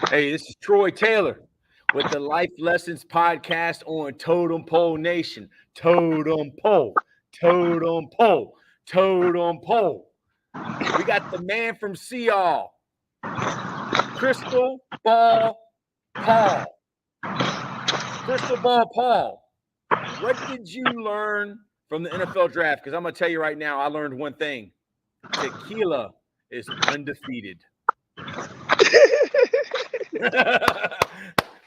Hey, this is Troy Taylor with the Life Lessons podcast on Totem Pole Nation. Totem Pole, Totem Pole, Totem Pole. We got the man from Seall, Crystal Ball Paul. Crystal Ball Paul, what did you learn from the NFL draft? Because I'm going to tell you right now, I learned one thing. Tequila is undefeated.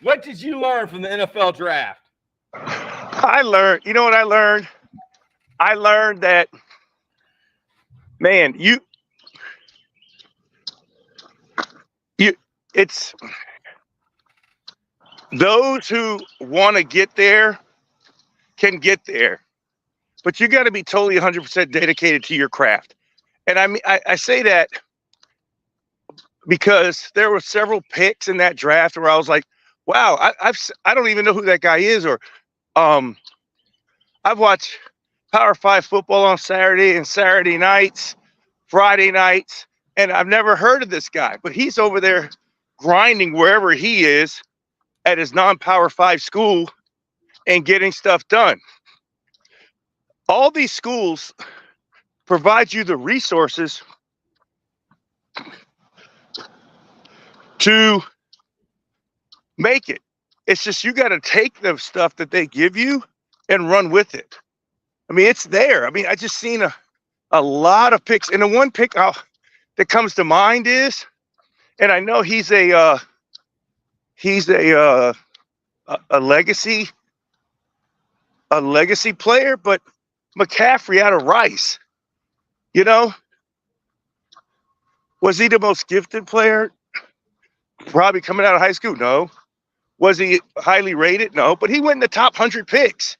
What did you learn from the NFL draft? You know what I learned? I learned that, man, it's those who want to get there can get there, but you got to be totally 100% dedicated to your craft. And I mean, I say that because there were several picks in that draft where I was like, wow, I don't even know who that guy is, or I've watched Power 5 football on Saturday and Saturday nights, Friday nights, and I've never heard of this guy, but he's over there grinding wherever he is at his non-Power 5 school and getting stuff done. All these schools provide you the resources to make it. It's just you got to take the stuff that they give you and run with it. I mean, it's there. I mean, I just seen a lot of picks, and the one pick that comes to mind is, and I know he's a legacy player, but McCaffrey out of Rice, you know, was he the most gifted player? Probably coming out of high school, no. Was he highly rated? No, but he went in the top 100 picks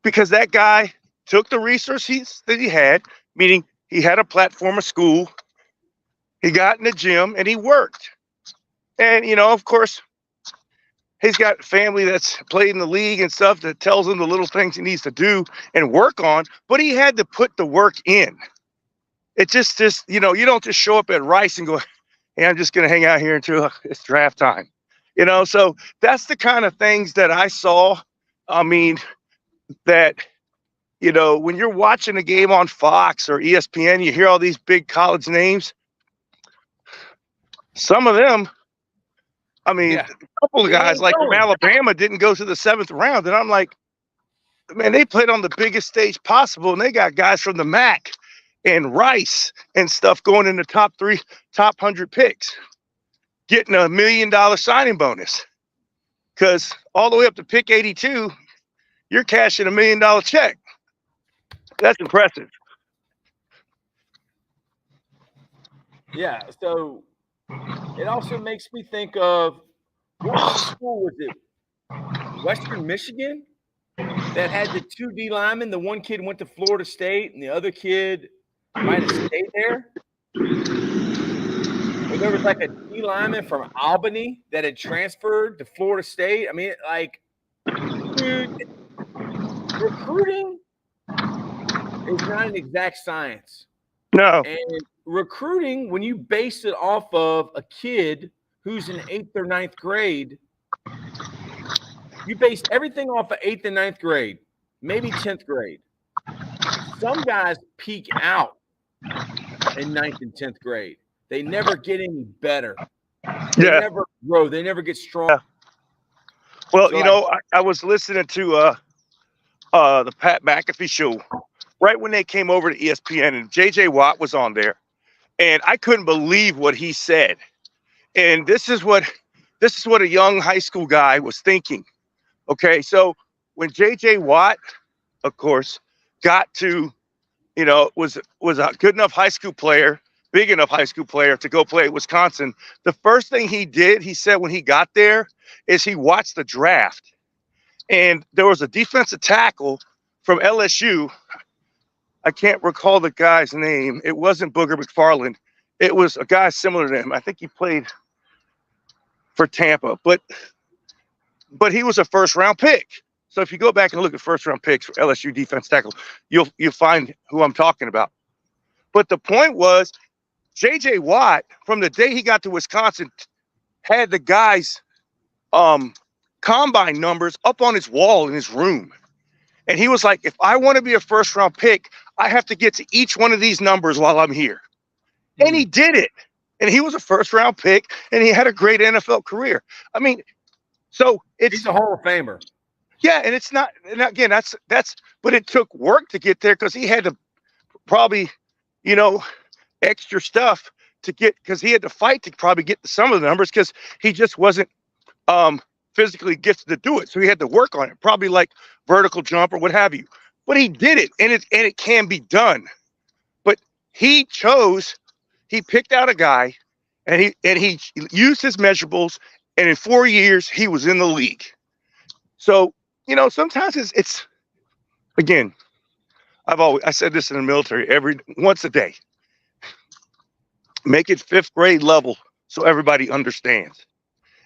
because that guy took the resources that he had, meaning he had a platform, a school, he got in the gym, and he worked. And, you know, of course, he's got family that's played in the league and stuff that tells him the little things he needs to do and work on, but he had to put the work in. It just, you know, you don't just show up at Rice and go, hey, I'm just going to hang out here until it's draft time. You know, so that's the kind of things that I saw. I mean, that, you know, when you're watching a game on Fox or ESPN, you hear all these big college names. Some of them, I mean, a couple of guys like from Alabama didn't go to the 7th round. And I'm like, man, they played on the biggest stage possible. And they got guys from the MAC and Rice and stuff going in the top 100 picks, getting $1 million signing bonus. Because all the way up to pick 82, you're cashing $1 million check. That's impressive. Yeah, so it also makes me think of, what school was it? Western Michigan that had the 2 D linemen. The one kid went to Florida State and the other kid might have stayed there. Or there was like a D lineman from Albany that had transferred to Florida State. I mean, like, dude, recruiting is not an exact science. No. And recruiting, when you base it off of a kid who's in 8th or 9th grade, you base everything off of 8th and 9th grade, maybe 10th grade. Some guys peak out in 9th and 10th grade. They never get any better. They never grow. They never get strong. Yeah. Well, so, you know, I was listening to the Pat McAfee show right when they came over to ESPN, and J.J. Watt was on there, and I couldn't believe what he said. And this is what a young high school guy was thinking. Okay, so when J.J. Watt, of course, got to, you know, was a good enough high school player, big enough high school player to go play at Wisconsin, the first thing he did, he said when he got there, is he watched the draft. And there was a defensive tackle from LSU. I can't recall the guy's name. It wasn't Booger McFarland. It was a guy similar to him. I think he played for Tampa, but he was a first-round pick. So if you go back and look at first-round picks for LSU defense tackle, you'll find who I'm talking about. But the point was, J.J. Watt, from the day he got to Wisconsin had the guys' combine numbers up on his wall in his room. And he was like, if I want to be a first round pick, I have to get to each one of these numbers while I'm here. And he did it. And he was a first round pick and he had a great NFL career. I mean, so he's a Hall of Famer. Yeah, and it's not, and again, that's, but it took work to get there because he had to probably, you know, extra stuff to get, because he had to fight to probably get some of the numbers because he just wasn't physically gifted to do it. So he had to work on it, probably like vertical jump or what have you. But he did it, and it can be done. But he picked out a guy, and he used his measurables, and in 4 years he was in the league. So, you know, sometimes it's again, I said this in the military once a day. Make it 5th grade level so everybody understands.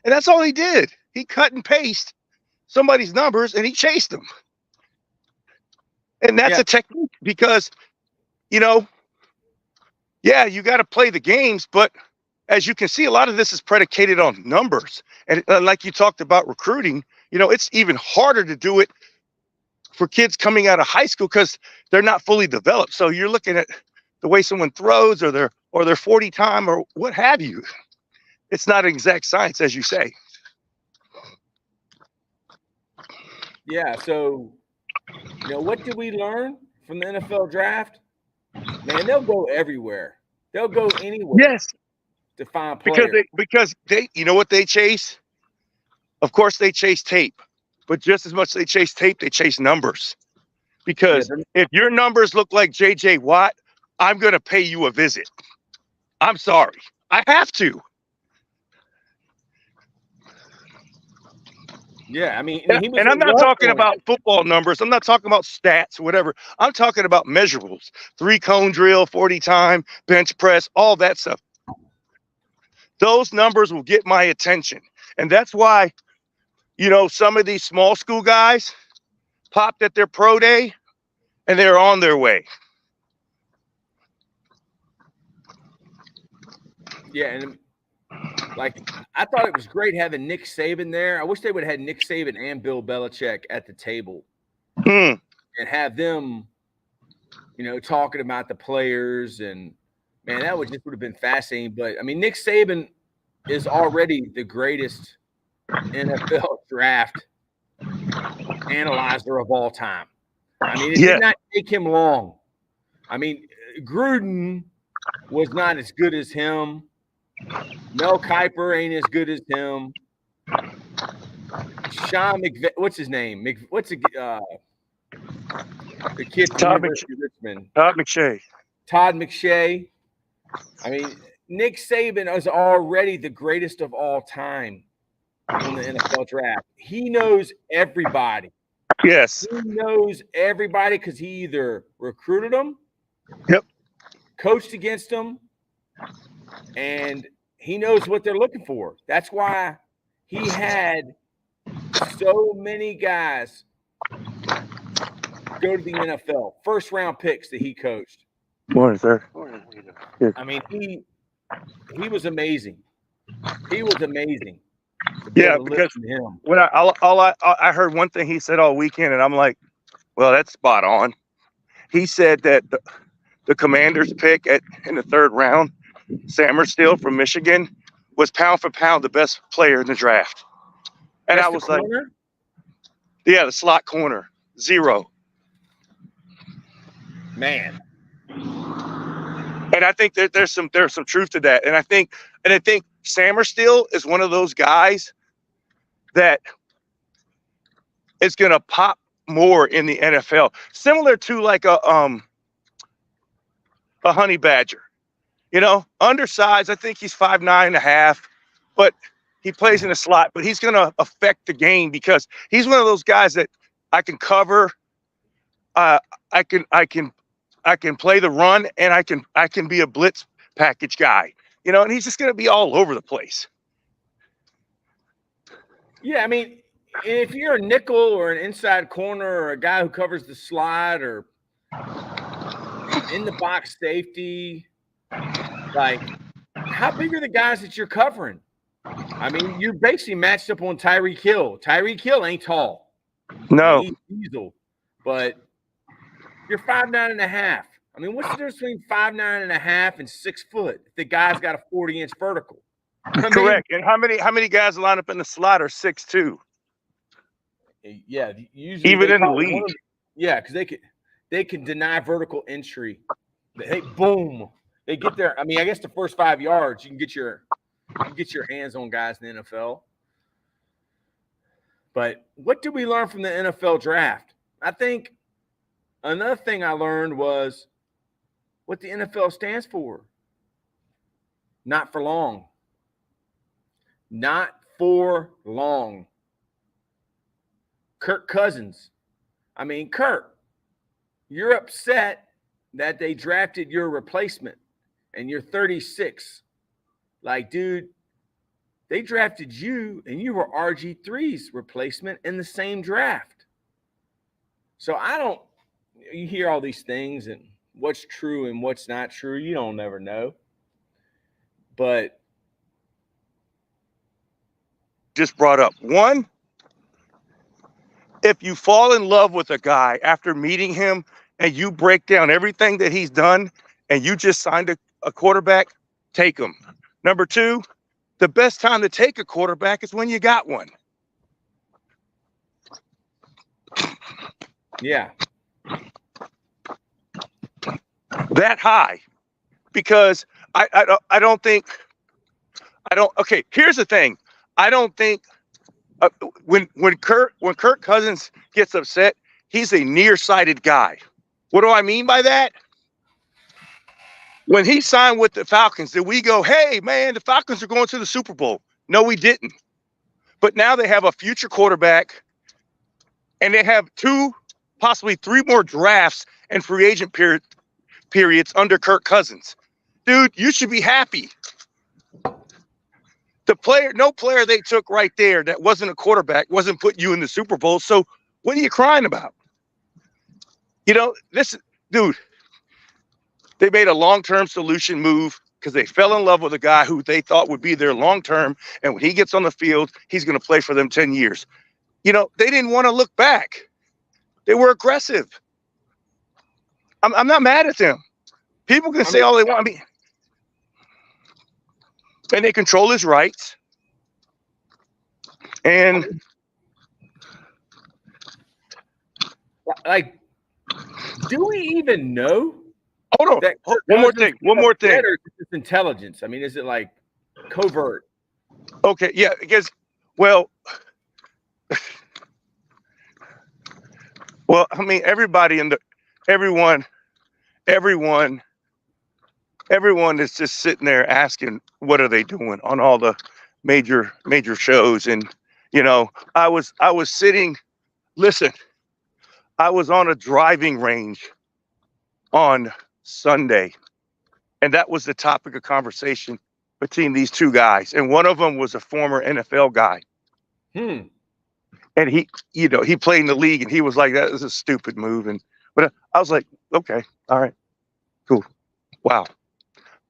And that's all he did. He cut and paste somebody's numbers and he chased them. And that's a technique because, you know, yeah, you got to play the games, but as you can see, a lot of this is predicated on numbers. And like you talked about recruiting, you know, it's even harder to do it for kids coming out of high school because they're not fully developed. So you're looking at the way someone throws or their 40 time or what have you. It's not an exact science, as you say. Yeah. So, you know, what did we learn from the NFL draft? Man, they'll go everywhere. They'll go anywhere. Yes. To find players. Because they, you know what they chase? Of course, they chase tape, but just as much as they chase tape, they chase numbers. Because if your numbers look like J.J. Watt, I'm going to pay you a visit. I'm sorry. I have to. Yeah, I mean, and I'm not talking about football numbers. I'm not talking about stats or whatever. I'm talking about measurables. 3-cone drill, 40 time, bench press, all that stuff. Those numbers will get my attention. And that's why, you know, some of these small school guys popped at their pro day and they're on their way. Yeah, and like I thought it was great having Nick Saban there. I wish they would have had Nick Saban and Bill Belichick at the table and have them, you know, talking about the players. And man, that would have been fascinating. But I mean, Nick Saban is already the greatest NFL draft analyzer of all time. I mean, it did not take him long. I mean, Gruden was not as good as him. Mel Kiper ain't as good as him. Sean McVay, what's his name? What's the kid from University of Richmond? Todd McShay. Todd McShay. I mean, Nick Saban is already the greatest of all time in the NFL draft. He knows everybody. Yes. He knows everybody because he either recruited them, coached against them, and he knows what they're looking for. That's why he had so many guys go to the NFL, first round picks that he coached. Morning, sir. I mean, he was amazing. He was amazing. Yeah, because when I heard one thing he said all weekend, and I'm like, well, that's spot on. He said that the Commanders pick in the 3rd round, Samerstill from Michigan, was pound for pound the best player in the draft. And I was like, yeah, the slot corner, 0. Man. And I think that there's some truth to that. And I think Samerstill is one of those guys that is going to pop more in the NFL, similar to like a honey badger. You know, undersized. I think he's 5'9.5", but he plays in the slot. But he's going to affect the game because he's one of those guys that I can cover. I can play the run, and I can be a blitz package guy. You know, and he's just going to be all over the place. Yeah, I mean, if you're a nickel or an inside corner or a guy who covers the slot or in the box safety, like, how big are the guys that you're covering? I mean, you're basically matched up on Tyreek Hill. Tyreek Hill ain't tall. No. He's diesel, but you're 5'9.5". I mean, what's the difference between 5'9.5" and 6 foot? If the guy's got a 40-inch vertical. Correct. And how many guys line up in the slot are 6'2"? Yeah, usually even in the league. Yeah, because they can deny vertical entry. Hey, boom, they get there. I mean, I guess the first 5 yards you can get your hands on guys in the NFL. But what did we learn from the NFL draft? I think another thing I learned was what the NFL stands for. Not for long. Not for long. Kirk Cousins. I mean, Kirk, you're upset that they drafted your replacement and you're 36. Like, dude, they drafted you and you were RG3's replacement in the same draft. So you hear all these things and what's true and what's not true. You don't never know. But just brought up one, if you fall in love with a guy after meeting him and you break down everything that he's done and you just signed a quarterback, take him. Number two, the best time to take a quarterback is when you got one. Yeah. That high. Because I don't think, okay, here's the thing. I don't think when Kirk Cousins gets upset, he's a nearsighted guy. What do I mean by that? When he signed with the Falcons, did we go, hey, man, the Falcons are going to the Super Bowl? No, we didn't. But now they have a future quarterback, and they have 2, possibly 3 more drafts and free agent periods under Kirk Cousins. Dude, you should be happy. No player they took right there that wasn't a quarterback wasn't putting you in the Super Bowl. So what are you crying about? Dude, they made a long-term solution move because they fell in love with a guy who they thought would be their long-term. And when he gets on the field, he's going to play for them 10 years. They didn't want to look back. They were aggressive. I'm not mad at them. People can say all they want. And they control his rights. And like, do we even know? Hold on. One more thing. It's intelligence. I mean, is it like covert? Okay, yeah, because well, I mean, everyone is just sitting there asking, what are they doing on all the major shows? And I was sitting. Listen, I was on a driving range on Sunday, and that was the topic of conversation between these 2 guys. And one of them was a former NFL guy. And he played in the league, and he was like, that is a stupid move. But I was like, okay, all right, cool. Wow.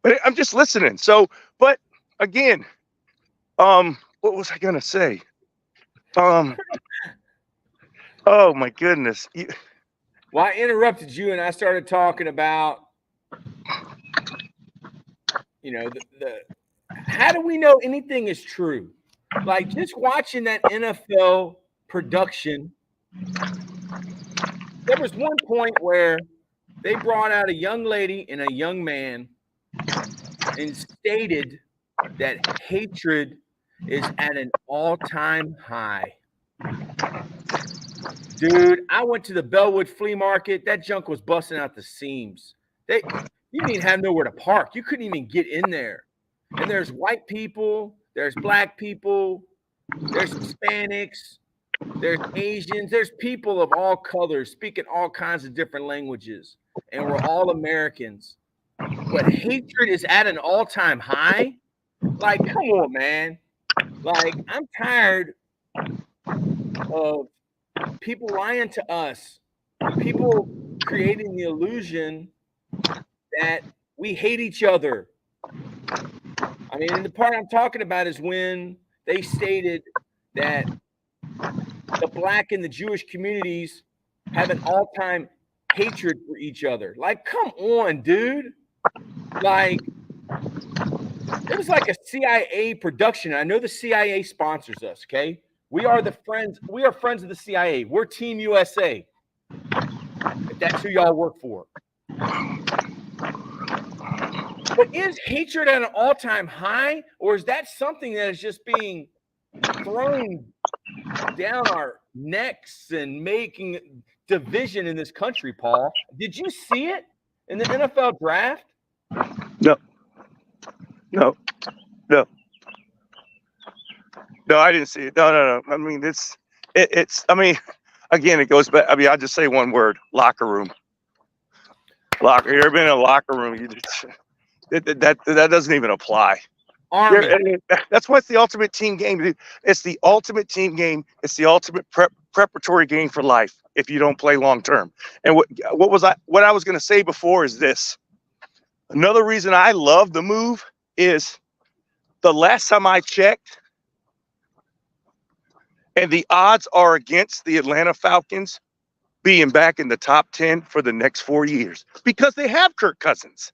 But I'm just listening. So, but again, what was I going to say? Oh my goodness. Well, I interrupted you and I started talking about, how do we know anything is true? Like, just watching that NFL production, there was one point where they brought out a young lady and a young man and stated that hatred is at an all-time high. Dude, I went to the Bellwood Flea Market. That junk was busting out the seams. You didn't even have nowhere to park. You couldn't even get in there. And there's white people, there's black people, there's Hispanics, there's Asians, there's people of all colors speaking all kinds of different languages. And we're all Americans. But hatred is at an all-time high? Like, come on, man. Like, I'm tired of people lying to us, people creating the illusion that we hate each other. I mean, and the part I'm talking about is when they stated that the black and the Jewish communities have an all-time hatred for each other. Like, come on, dude. Like, it was like a CIA production. I know the CIA sponsors us, okay? We are friends of the CIA. We're Team USA. If that's who y'all work for. But is hatred at an all-time high, or is that something that is just being thrown down our necks and making division in this country, Paul? Did you see it in the NFL draft? No. No, I didn't see it. No. I mean, it's. I mean, again, it goes back. I mean, I'll just say one word: locker room. Locker. You ever been in a locker room? That doesn't even apply. Army. That's why it's the ultimate team game. It's the ultimate team game. It's the ultimate preparatory game for life if you don't play long term. And what I was going to say before is this. Another reason I love the move is the last time I checked, and the odds are against the Atlanta Falcons being back in the top 10 for the next 4 years because they have Kirk Cousins.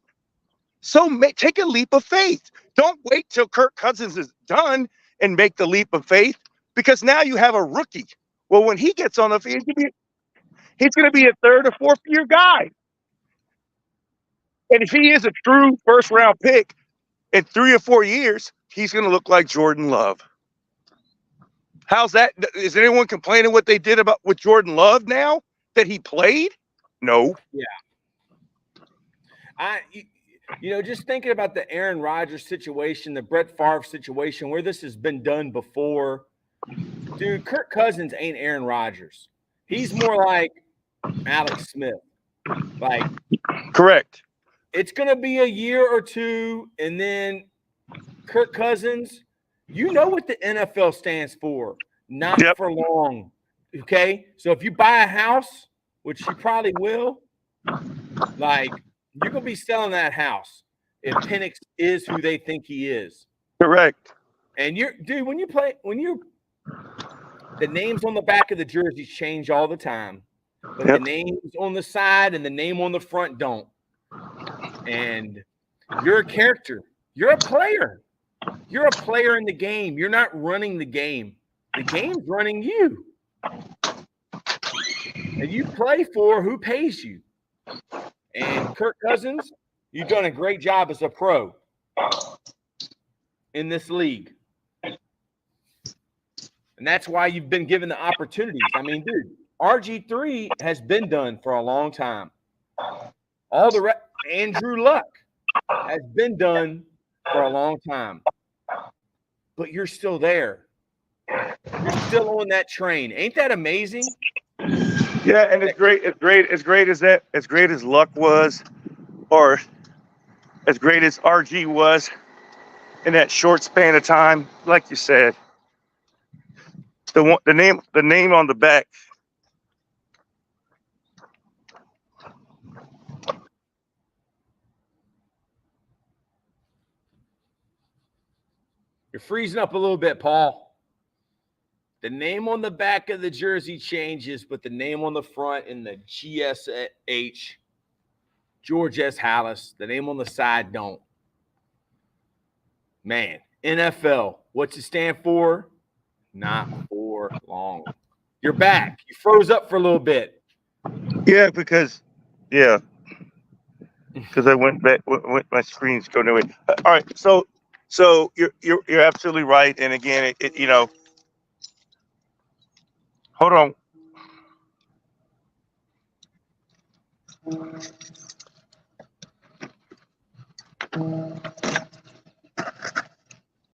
So take a leap of faith. Don't wait till Kirk Cousins is done and make the leap of faith, because now you have a rookie. Well, when he gets on the field, he's going to be a third or fourth year guy. And if he is a true first round pick in 3 or 4 years, he's going to look like Jordan Love. How's that? Is anyone complaining what they did with Jordan Love now that he played? No. Yeah. Just thinking about the Aaron Rodgers situation, the Brett Favre situation, where this has been done before. Dude, Kirk Cousins ain't Aaron Rodgers. He's more like Alex Smith. Like, correct. It's going to be a year or two, and then Kirk Cousins, you know what the NFL stands for. Not for long. Okay? So if you buy a house, which you probably will, like, you're going to be selling that house if Penix is who they think he is. Correct. And the names on the back of the jerseys change all the time, but the names on the side and the name on the front don't. And you're a character. You're a player. You're a player in the game. You're not running the game. The game's running you. And you play for who pays you. And Kirk Cousins, you've done a great job as a pro in this league. And that's why you've been given the opportunities. I mean, dude, RG3 has been done for a long time. Andrew Luck has been done for a long time. But you're still there. You're still on that train. Ain't that amazing? Yeah, and it's great as Luck was, or as great as RG was in that short span of time. Like you said, the name on the back. You're freezing up a little bit, Paul. The name on the back of the jersey changes, but the name on the front in the GSH, George S. Halas, the name on the side don't. Man, NFL, what's it stand for? Not for long. You're back. You froze up for a little bit. Yeah, because I went back. My screen's going away. All right, so you're absolutely right. And again, hold on.